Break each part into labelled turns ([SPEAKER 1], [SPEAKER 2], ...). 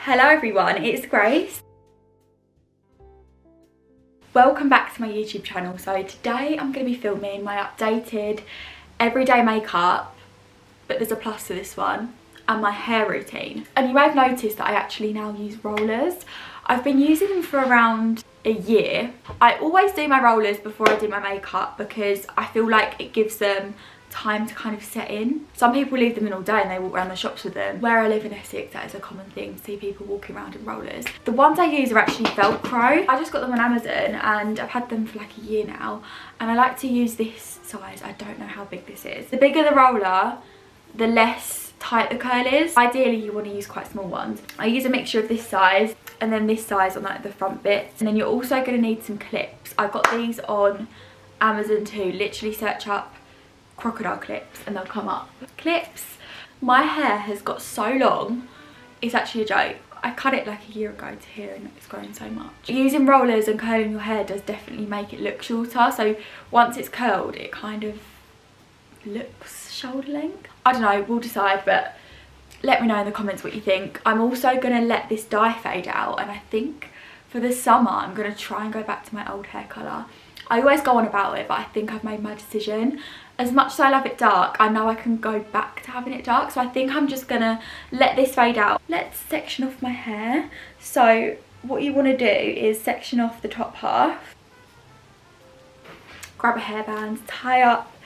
[SPEAKER 1] Hello everyone, it's Grace. Welcome back to my YouTube channel. So today I'm going to be filming my updated everyday makeup, but there's a plus to this one, and my hair routine. And you may have noticed that I actually now use rollers. I've been using them for around a year. I always do my rollers before I do my makeup because I feel like it gives them time to kind of set in. Some people leave them in all day and they walk around the shops with them. Where I live in Essex, that is a common thing to see people walking around in rollers. The ones I use are actually Velcro. I just got them on Amazon and I've had them for like a year now, and I like to use this size. I don't know how big this is. The bigger the roller, the less tight the curl is. Ideally you want to use quite small ones. I use a mixture of this size and then this size on like the front bits, and then you're also going to need some clips. I got these on Amazon too. Literally search up crocodile clips and they'll come up. Clips. My hair has got so long, it's actually a joke. I cut it like a year ago to here and it's grown so much. Using rollers and curling your hair does definitely make it look shorter, so once it's curled it kind of looks shoulder length. I don't know, we'll decide, but let me know in the comments what you think. I'm also going to let this dye fade out, and I think for the summer I'm going to try and go back to my old hair colour. I always go on about it, but I think I've made my decision. As much as I love it dark, I know I can go back to having it dark, so I think I'm just going to let this fade out. Let's section off my hair. So what you want to do is section off the top half. Grab a hairband, tie up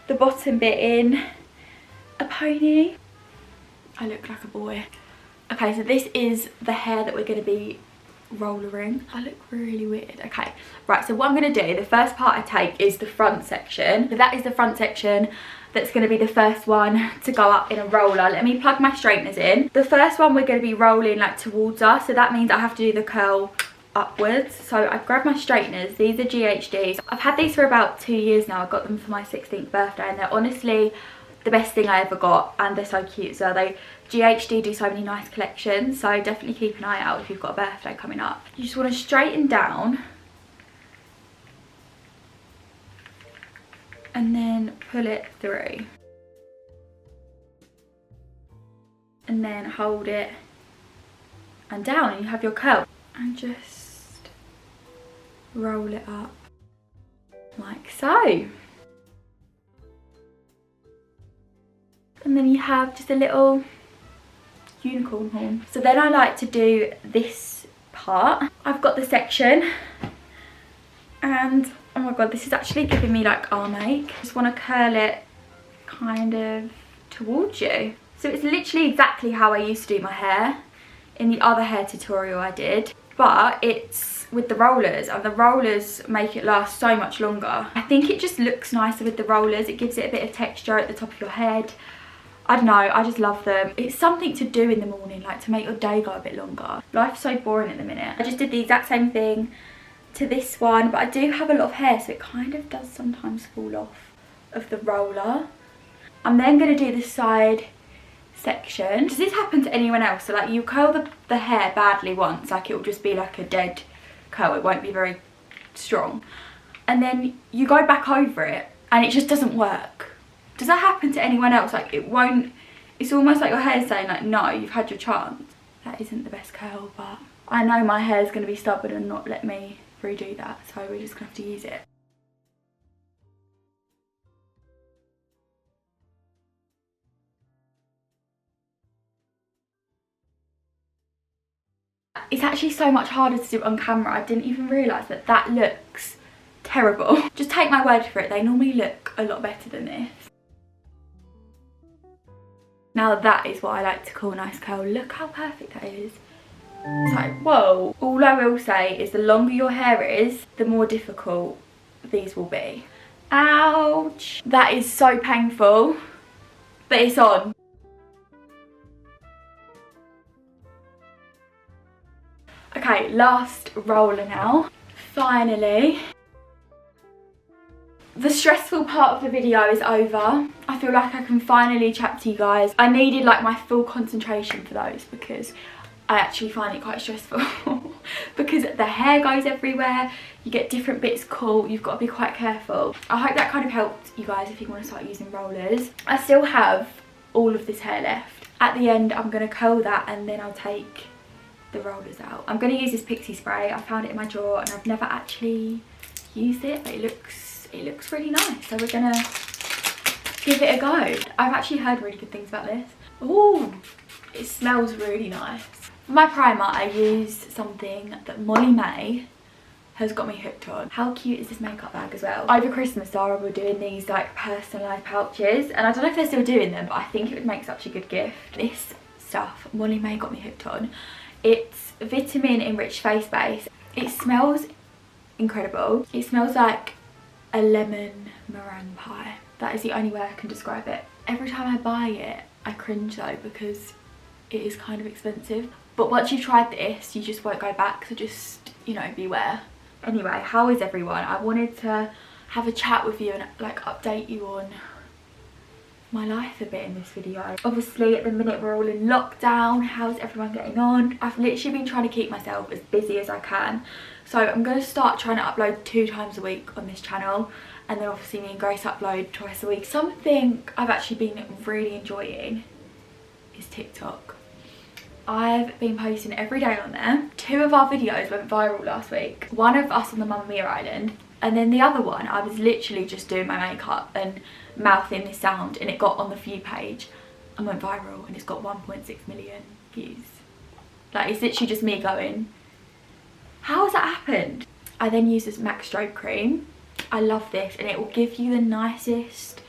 [SPEAKER 1] the bottom bit in a pony. I look like a boy. Okay, so this is the hair that we're going to be rollering. I look really weird. Okay, right, so what I'm going to do, the first part I take is the front section. So that is the front section that's going to be the first one to go up in a roller. Let me plug my straighteners in. The first one we're going to be rolling like towards us, so that means I have to do the curl upwards. So I grabbed my straighteners. These are GHDs. I've had these for about 2 years now. I got them for my 16th birthday and they're honestly the best thing I ever got, and they're so cute. So GHD do so many nice collections, so definitely keep an eye out if you've got a birthday coming up. You just want to straighten down and then pull it through and then hold it and down, and you have your curl, and just roll it up like so. And then you have just a little unicorn horn. So then I like to do this part. I've got the section and oh my god, this is actually giving me like arm ache. Just want to curl it kind of towards you. So it's literally exactly how I used to do my hair in the other hair tutorial I did, but it's with the rollers, and the rollers make it last so much longer. I think it just looks nicer with the rollers. It gives it a bit of texture at the top of your head. I don't know, I just love them. It's something to do in the morning, like to make your day go a bit longer. Life's so boring at the minute. I just did the exact same thing to this one, but I do have a lot of hair, so it kind of does sometimes fall off of the roller. I'm then going to do the side section. Does this happen to anyone else? So like you curl the hair badly once, like it will just be like a dead curl, it won't be very strong. And then you go back over it and it just doesn't work. Does that happen to anyone else? Like it won't, it's almost like your hair's saying like, no, you've had your chance. That isn't the best curl, but I know my hair's going to be stubborn and not let me redo that, so we're just going to have to use it. It's actually so much harder to do it on camera. I didn't even realise that that looks terrible. Just take my word for it, they normally look a lot better than this. Now that is what I like to call a nice curl. Look how perfect that is. It's like, whoa. All I will say is the longer your hair is, the more difficult these will be. Ouch. That is so painful, but it's on. Okay, last roller now. Finally. The stressful part of the video is over. I feel like I can finally chat to you guys. I needed like my full concentration for those because I actually find it quite stressful because the hair goes everywhere, you get different bits caught, you've got to be quite careful. I hope that kind of helped you guys if you want to start using rollers. I still have all of this hair left. At the end I'm going to curl that and then I'll take the rollers out. I'm going to use this pixie spray. I found it in my drawer and I've never actually used it, but it looks really nice, so we're going to give it a go. I've actually heard really good things about this. Oh, it smells really nice. For my primer, I used something that Molly May has got me hooked on. How cute is this makeup bag as well? Over Christmas, Zara were doing these like personalised pouches, and I don't know if they're still doing them, but I think it would make such a good gift. This stuff Molly May got me hooked on. It's vitamin enriched face base. It smells incredible. It smells like a lemon meringue pie. That is the only way I can describe it. Every time I buy it, I cringe though, because it is kind of expensive. But once you've tried this, you just won't go back, so just, you know, beware. Anyway, how is everyone? I wanted to have a chat with you and like update you on my life a bit in this video. Obviously at the minute we're all in lockdown. How's everyone getting on? I've literally been trying to keep myself as busy as I can, so I'm going to start trying to upload 2 times a week on this channel, and then obviously me and Grace upload twice a week. Something I've actually been really enjoying is TikTok. I've been posting every day on there. 2 of our videos went viral last week. One of us on the Mamma Mia Island, and then the other one I was literally just doing my makeup and mouthing this sound, and it got on the view page and went viral, and it's got 1.6 million views. Like, it's literally just me going, how has that happened? I then use this MAC Strobe cream. I love this, and it will give you the nicest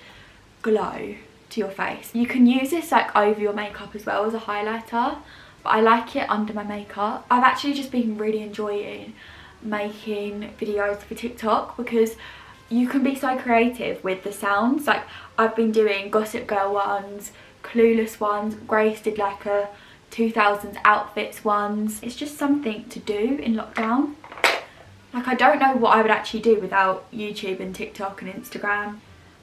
[SPEAKER 1] glow to your face. You can use this like over your makeup as well as a highlighter, but I like it under my makeup. I've actually just been really enjoying making videos for TikTok, because you can be so creative with the sounds. Like, I've been doing Gossip Girl ones, Clueless ones, Grace did like a 2000s outfits ones. It's just something to do in lockdown. Like, I don't know what I would actually do without YouTube and TikTok and Instagram.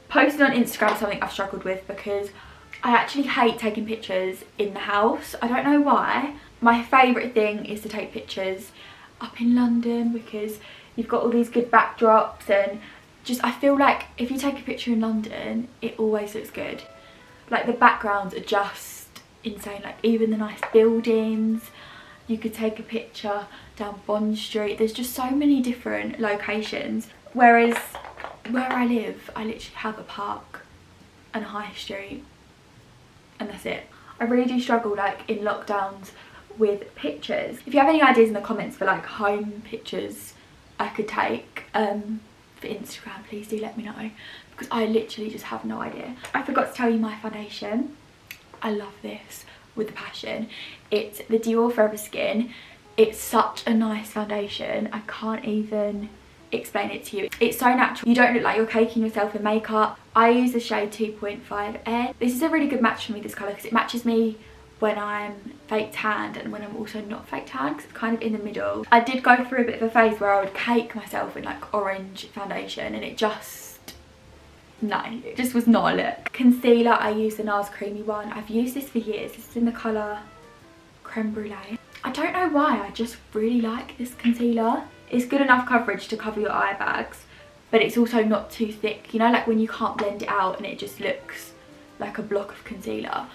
[SPEAKER 1] Posting on Instagram is something I've struggled with, because I actually hate taking pictures in the house. I don't know why. My favourite thing is to take pictures up in London, because you've got all these good backdrops, and just, I feel like if you take a picture in London, it always looks good. Like, the backgrounds are just insane. Like, even the nice buildings, you could take a picture down Bond Street. There's just so many different locations. Whereas where I live, I literally have a park and a high street, and that's it. I really do struggle like in lockdowns with pictures. If you have any ideas in the comments for like home pictures I could take for Instagram, please do let me know, because I literally just have no idea. I forgot to tell you my foundation. I love this with a passion. It's the Dior Forever Skin. It's such a nice foundation. I can't even explain it to you. It's so natural. You don't look like you're caking yourself in makeup. I use the shade 2.5N. This is a really good match for me, this colour, because it matches me when I'm fake tanned and when I'm also not fake tanned, because it's kind of in the middle. I did go through a bit of a phase where I would cake myself in like orange foundation, and it just, no, it just was not a look. Concealer, I use the NARS creamy one. I've used this for years. This is in the colour Creme Brulee. I don't know why, I just really like this concealer. It's good enough coverage to cover your eye bags, but it's also not too thick. You know, like when you can't blend it out and it just looks like a block of concealer.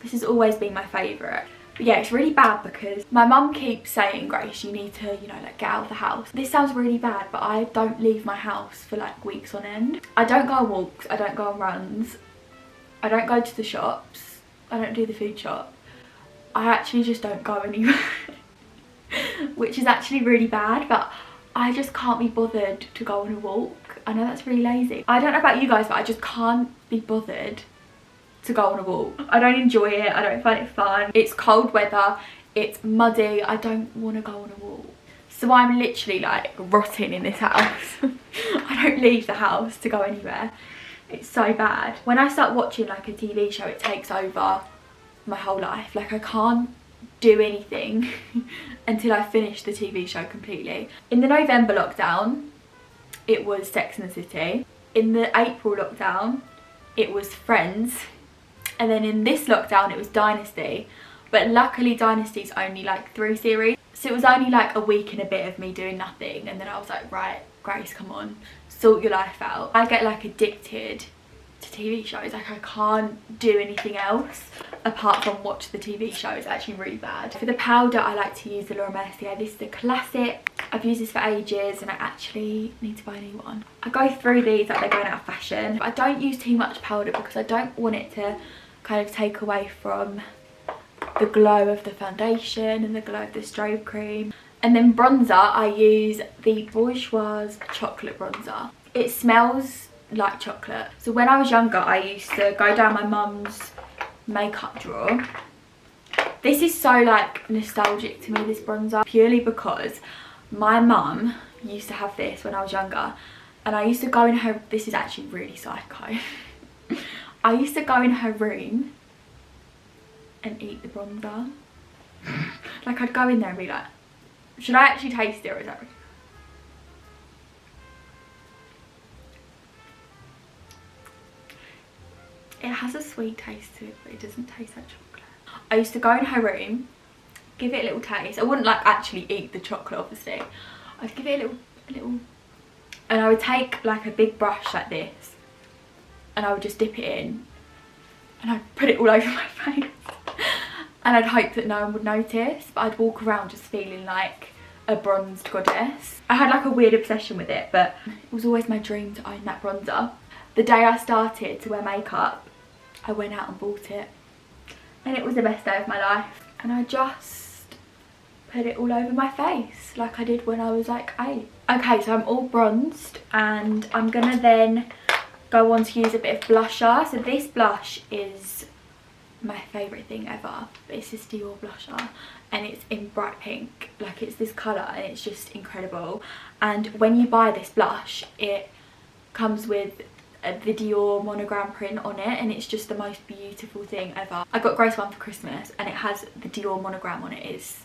[SPEAKER 1] This has always been my favourite. But yeah, it's really bad because my mum keeps saying, Grace, you need to, you know, like get out of the house. This sounds really bad, but I don't leave my house for like weeks on end. I don't go on walks, I don't go on runs, I don't go to the shops, I don't do the food shop. I actually just don't go anywhere. Which is actually really bad, but I just can't be bothered to go on a walk. I know that's really lazy. I don't know about you guys, but I just can't be bothered to go on a walk. I don't enjoy it, I don't find it fun. It's cold weather, it's muddy, I don't want to go on a walk. So I'm literally like rotting in this house. I don't leave the house to go anywhere. It's so bad. When I start watching like a TV show, it takes over my whole life. Like, I can't do anything until I finish the TV show completely. In the November lockdown, it was Sex and the City. In the April lockdown, it was Friends. And then in this lockdown, it was Dynasty. But luckily Dynasty's only like 3 series. So it was only like a week and a bit of me doing nothing. And then I was like, right, Grace, come on, sort your life out. I get like addicted to TV shows. Like I can't do anything else apart from watch the TV show. It's actually really bad. For the powder, I like to use the Laura Mercier. This is a classic. I've used this for ages and I actually need to buy a new one. I go through these like they're going out of fashion. But I don't use too much powder because I don't want it to kind of take away from the glow of the foundation and the glow of the strobe cream. And then bronzer, I use the Bourjois chocolate bronzer. It smells like chocolate. So when I was younger, I used to go down my mum's makeup drawer. This is so like nostalgic to me, this bronzer, purely because my mum used to have this when I was younger, and I used to go in her, this is actually really psycho. I used to go in her room and eat the bronzer. Like I'd go in there and be like, should I actually taste it or is that really? It has a sweet taste to it, but it doesn't taste like chocolate. I used to go in her room, give it a little taste. I wouldn't like actually eat the chocolate, obviously. I'd give it a little, and I would take like a big brush like this, and I would just dip it in, and I'd put it all over my face, and I'd hope that no one would notice. But I'd walk around just feeling like a bronzed goddess. I had like a weird obsession with it, but it was always my dream to own that bronzer. The day I started to wear makeup, I went out and bought it, and it was the best day of my life. And I just put it all over my face like I did when I was like 8. Okay, so I'm all bronzed and I'm gonna then go on to use a bit of blusher. So this blush is my favourite thing ever. This is Dior blusher and it's in bright pink. Like it's this colour and it's just incredible. And when you buy this blush, it comes with the Dior monogram print on it, and it's just the most beautiful thing ever. I got Grace one for Christmas and it has the Dior monogram on it. It's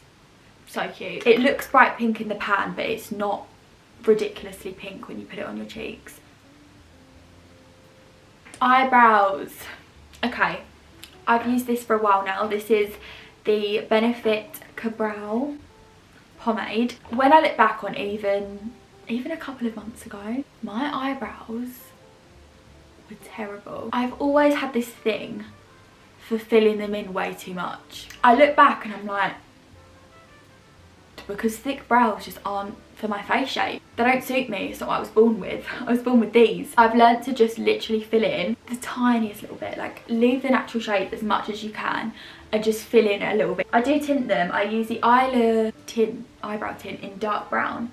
[SPEAKER 1] so cute. It looks bright pink in the pan, but it's not ridiculously pink when you put it on your cheeks. Eyebrows. Okay, I've used this for a while now. This is the Benefit Cabral pomade. When I look back on even a couple of months ago, my eyebrows were terrible. I've always had this thing for filling them in way too much. I look back and I'm like, because thick brows just aren't for my face shape. They don't suit me. It's not what I was born with. I was born with these. I've learnt to just literally fill in the tiniest little bit. Like leave the natural shape as much as you can and just fill in a little bit. I do tint them. I use the eyebrow tint in dark brown.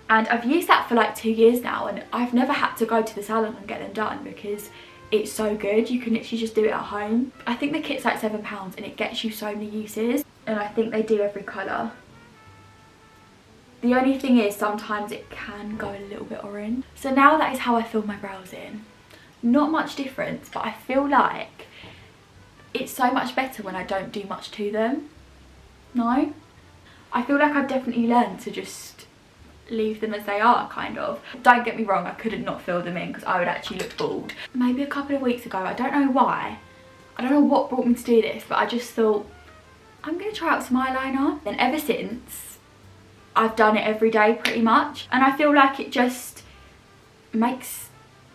[SPEAKER 1] And I've used that for like 2 years now, and I've never had to go to the salon and get them done because it's so good. You can literally just do it at home. I think the kit's like £7 and it gets you so many uses, and I think they do every colour. The only thing is sometimes it can go a little bit orange. So now that is how I fill my brows in. Not much difference, but I feel like it's so much better when I don't do much to them. No? I feel like I've definitely learned to just leave them as they are, kind of. Don't get me wrong, I couldn't not fill them in because I would actually look bald. Maybe a couple of weeks ago, I don't know why, I don't know what brought me to do this, but I just thought I'm gonna try out some eyeliner. And ever since, I've done it every day pretty much, and I feel like it just makes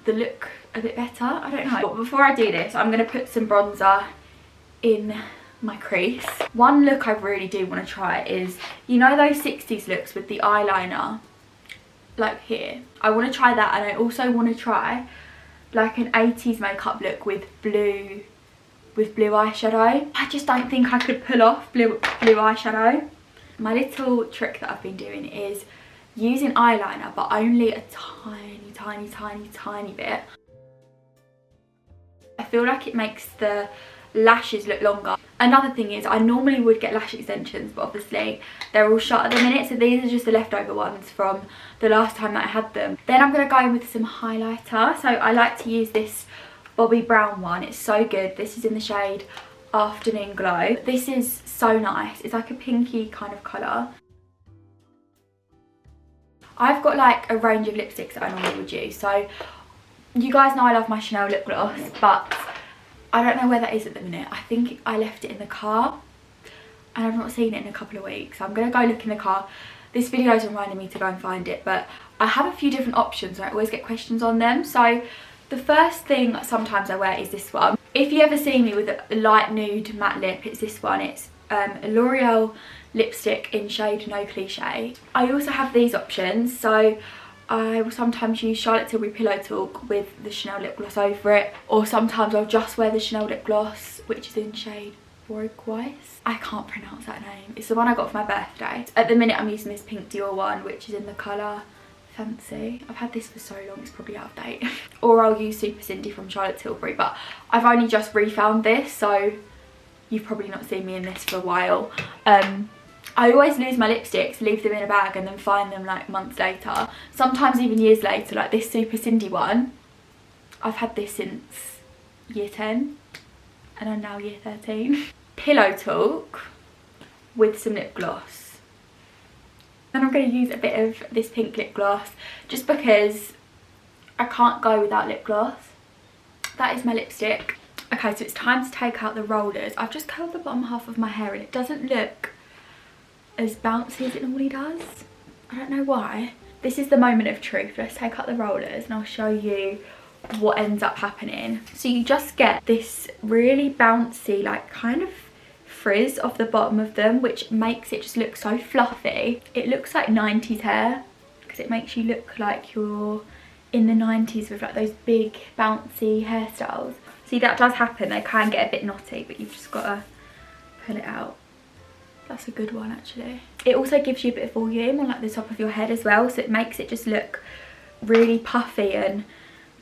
[SPEAKER 1] the look a bit better. I don't know. But before I do this, I'm gonna put some bronzer in my crease. One look I really do want to try is, you know those 60s looks with the eyeliner like here? I want to try that, and I also want to try like an 80s makeup look with blue eyeshadow. I just don't think I could pull off blue eyeshadow. My little trick that I've been doing is using eyeliner, but only a tiny bit. I feel like it makes the lashes look longer. Another thing is, I normally would get lash extensions, but obviously they're all shut at the minute, so these are just the leftover ones from the last time that I had them. Then I'm going to go in with some highlighter. So I like to use this Bobbi Brown one. It's so good. This is in the shade Afternoon Glow. This is so nice. It's like a pinky kind of colour. I've got like a range of lipsticks that I normally would use. So you guys know I love my Chanel lip gloss, but I don't know where that is at the minute. I think I left it in the car and I've not seen it in a couple of weeks. So I'm going to go look in the car. This video is reminding me to go and find it, but I have a few different options and I always get questions on them. So The first thing sometimes I wear is this one. If you ever see me with a light nude matte lip, it's this one. It's a L'Oreal lipstick in shade No Cliche. I also have these options, so I will sometimes use Charlotte Tilbury Pillow Talk with the Chanel lip gloss over it, or sometimes I'll just wear the Chanel lip gloss, which is in shade Broguice. I can't pronounce that name. It's the one I got for my birthday. At the minute I'm using this pink Dior one, which is in the colour Fancy. I've had this for so long, it's probably out of date. Or I'll use Super Cindy from Charlotte Tilbury, but I've only just refound this, so you've probably not seen me in this for a while. I always lose my lipsticks, leave them in a bag and then find them like months later. Sometimes even years later, like this Super Cindy one. I've had this since year 10 and I'm now year 13. Pillow Talk with some lip gloss. Then I'm going to use a bit of this pink lip gloss just because I can't go without lip gloss. That is my lipstick. Okay, so it's time to take out the rollers. I've just curled the bottom half of my hair and it doesn't look as bouncy as it normally does. I don't know why. This is the moment of truth. Let's take out the rollers and I'll show you what ends up happening. So you just get this really bouncy, like kind of frizz off the bottom of them, which makes it just look so fluffy. It looks like 90s hair because it makes you look like you're in the 90s with like those big bouncy hairstyles. See, that does happen. They can get a bit knotty, but you've just got to pull it out. That's a good one actually. It also gives you a bit of volume on like the top of your head as well, so it makes it just look really puffy and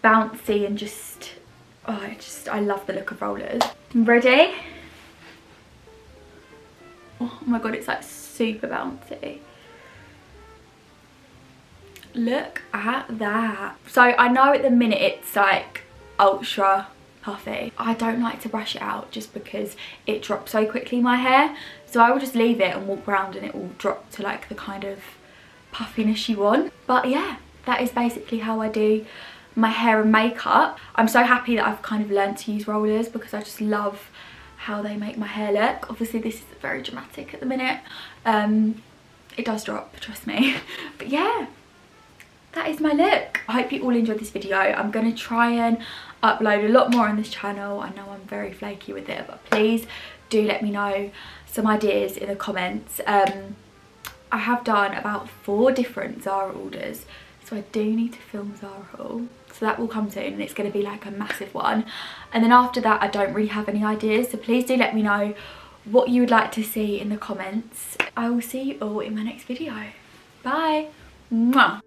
[SPEAKER 1] bouncy and just, oh, I love the look of rollers. Ready? Oh my god, it's like super bouncy. Look at that. So I know at the minute it's like ultra puffy. I don't like to brush it out just because it drops so quickly in my hair. So I will just leave it and walk around and it will drop to like the kind of puffiness you want. But yeah, that is basically how I do my hair and makeup. I'm so happy that I've kind of learned to use rollers because I just love how they make my hair look. Obviously this is very dramatic at the minute. It does drop, trust me. But yeah, that is my look. I hope you all enjoyed this video. I'm going to try and upload a lot more on this channel. I know I'm very flaky with it, but please do let me know some ideas in the comments. I have done about 4 different Zara orders, so I do need to film Zara haul. So that will come soon and it's going to be like a massive one. And then after that I don't really have any ideas, so please do let me know what you would like to see in the comments. I will see you all in my next video. Bye. Mwah.